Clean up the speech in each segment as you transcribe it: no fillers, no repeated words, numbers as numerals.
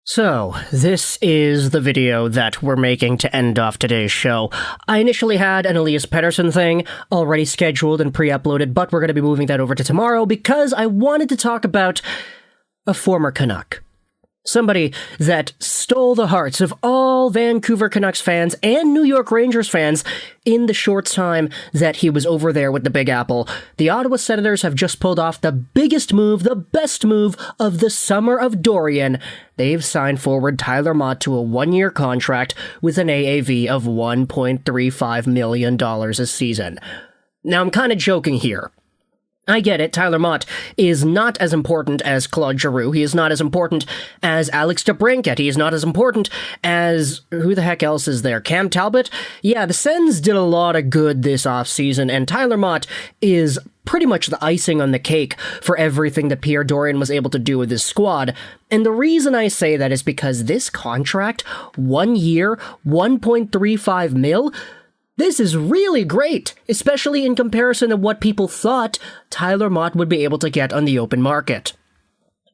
So, this is the video that we're making to end off today's show. I initially had an Elias Pettersson thing already scheduled and pre-uploaded, but we're going to be moving that over to tomorrow because I wanted to talk about a former Canuck. Somebody that stole the hearts of all Vancouver Canucks fans and New York Rangers fans in the short time that he was over there with the Big Apple. The Ottawa Senators have just pulled off the biggest move, the best move of the summer of Dorian. They've signed forward Tyler Motte to a one-year contract with an AAV of $1.35 million a season. Now, I'm kind of joking here. I get it, Tyler Motte is not as important as Claude Giroux. He is not as important as Alex DeBrincat. He is not as important as, who the heck else is there? Cam Talbot? Yeah, the Sens did a lot of good this offseason, and Tyler Motte is pretty much the icing on the cake for everything that Pierre Dorian was able to do with his squad. And the reason I say that is because this contract, 1 year, $1.35 million, this is really great, especially in comparison to what people thought Tyler Motte would be able to get on the open market.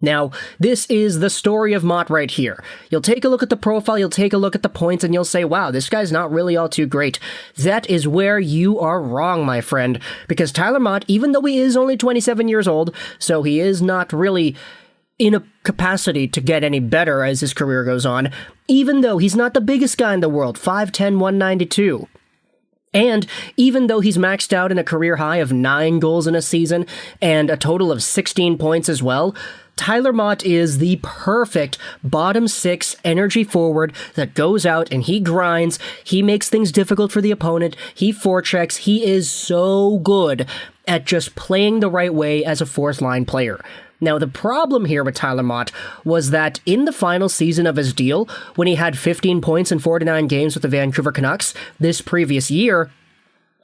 Now, this is the story of Motte right here. You'll take a look at the profile, you'll take a look at the points, and you'll say, wow, this guy's not really all too great. That is where you are wrong, my friend, because Tyler Motte, even though he is only 27 years old, so he is not really in a capacity to get any better as his career goes on, even though he's not the biggest guy in the world, 5'10", 192. And even though he's maxed out in a career high of 9 goals in a season and a total of 16 points as well, Tyler Motte is the perfect bottom six energy forward that goes out and he grinds, he makes things difficult for the opponent, he forechecks, he is so good at just playing the right way as a fourth line player. Now, the problem here with Tyler Motte was that in the final season of his deal, when he had 15 points in 49 games with the Vancouver Canucks this previous year,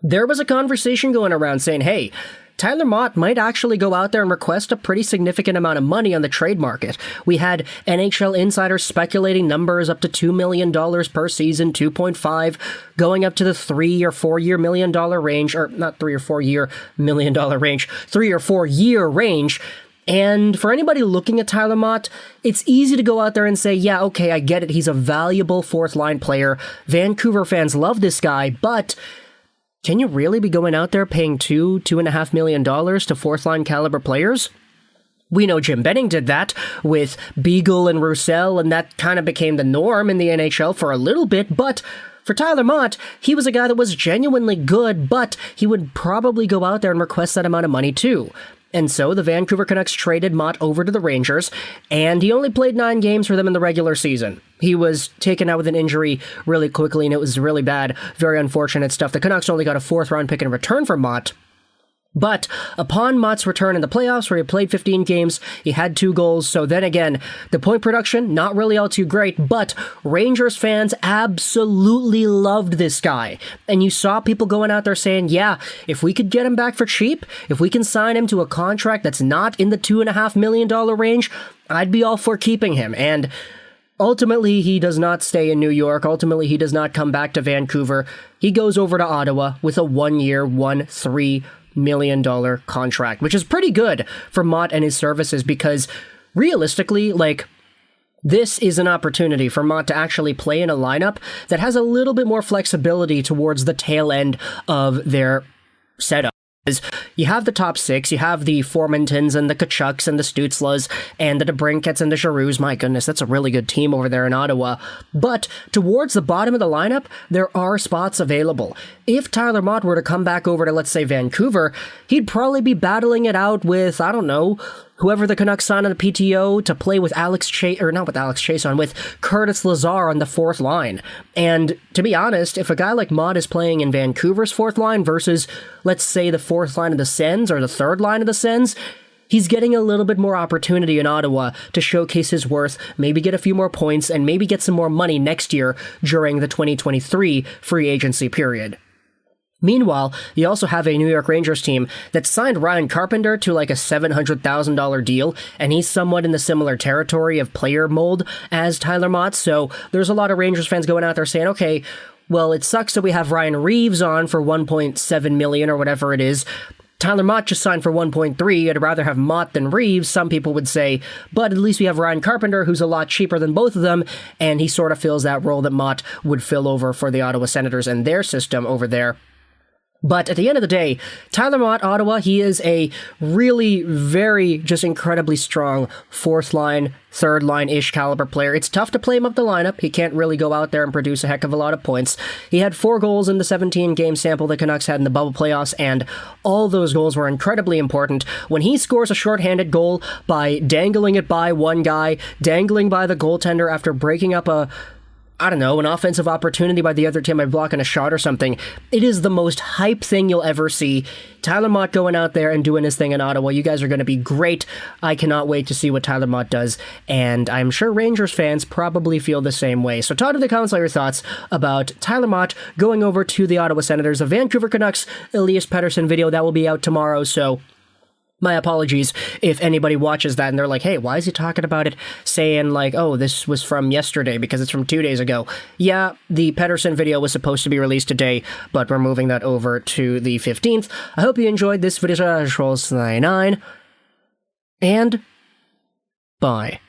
there was a conversation going around saying, hey, Tyler Motte might actually go out there and request a pretty significant amount of money on the trade market. We had NHL insiders speculating numbers up to $2 million per season, 2.5, going up to the 3 or 4 year $1 million range, or not 3 or 4 year $1 million range, 3 or 4 year range. And for anybody looking at Tyler Motte, it's easy to go out there and say, yeah, okay, I get it. He's a valuable fourth-line player. Vancouver fans love this guy, but can you really be going out there paying $2.5 million to fourth-line caliber players? We know Jim Benning did that with Beagle and Roussel, and that kind of became the norm in the NHL for a little bit, but for Tyler Motte, he was a guy that was genuinely good, but he would probably go out there and request that amount of money too. And so the Vancouver Canucks traded Motte over to the Rangers, and he only played 9 games for them in the regular season. He was taken out with an injury really quickly, and it was really bad, very unfortunate stuff. The Canucks only got a 4th-round pick in return for Motte. But upon Motte's return in the playoffs, where he played 15 games, he had 2 goals. So then again, the point production, not really all too great, but Rangers fans absolutely loved this guy. And you saw people going out there saying, yeah, if we could get him back for cheap, if we can sign him to a contract that's not in the $2.5 million range, I'd be all for keeping him. And ultimately, he does not stay in New York. Ultimately, he does not come back to Vancouver. He goes over to Ottawa with a 1-year, $1.3 million contract, which is pretty good for Motte and his services because realistically, this is an opportunity for Motte to actually play in a lineup that has a little bit more flexibility towards the tail end of their setup. You have the top 6, you have the Formentons and the Kachucks and the Stutzlas and the DeBrincats and the Giroux. My goodness, that's a really good team over there in Ottawa. But towards the bottom of the lineup, there are spots available. If Tyler Motte were to come back over to, let's say, Vancouver, he'd probably be battling it out with, I don't know, whoever the Canucks signed on the PTO to play with with Curtis Lazar on the 4th line. And to be honest, if a guy like Motte is playing in Vancouver's 4th line versus, let's say, the 4th line of the Sens or the 3rd line of the Sens, he's getting a little bit more opportunity in Ottawa to showcase his worth, maybe get a few more points, and maybe get some more money next year during the 2023 free agency period. Meanwhile, you also have a New York Rangers team that signed Ryan Carpenter to a $700,000 deal, and he's somewhat in the similar territory of player mold as Tyler Motte, so there's a lot of Rangers fans going out there saying, okay, well, it sucks that we have Ryan Reeves on for $1.7 million or whatever it is, Tyler Mott just signed for 1.3. I'd rather have Mott than Reeves, some people would say, but at least we have Ryan Carpenter, who's a lot cheaper than both of them, and he sort of fills that role that Mott would fill over for the Ottawa Senators and their system over there. But at the end of the day, Tyler Mott, Ottawa, he is a really very just incredibly strong fourth line, third line-ish caliber player. It's tough to play him up the lineup. He can't really go out there and produce a heck of a lot of points. He had 4 goals in the 17-game sample the Canucks had in the bubble playoffs, and all those goals were incredibly important. When he scores a shorthanded goal by dangling it by one guy, dangling by the goaltender after breaking up an offensive opportunity by the other team by blocking a shot or something. It is the most hype thing you'll ever see. Tyler Mott going out there and doing his thing in Ottawa. You guys are going to be great. I cannot wait to see what Tyler Mott does, and I'm sure Rangers fans probably feel the same way. So talk in the comments all your thoughts about Tyler Mott going over to the Ottawa Senators. A Vancouver Canucks Elias Pettersson video that will be out tomorrow, so my apologies if anybody watches that and they're like, hey, why is he talking about it saying like, oh, this was from yesterday because it's from 2 days ago. Yeah, the Pettersson video was supposed to be released today, but we're moving that over to the 15th. I hope you enjoyed this video, Trolls99, and bye.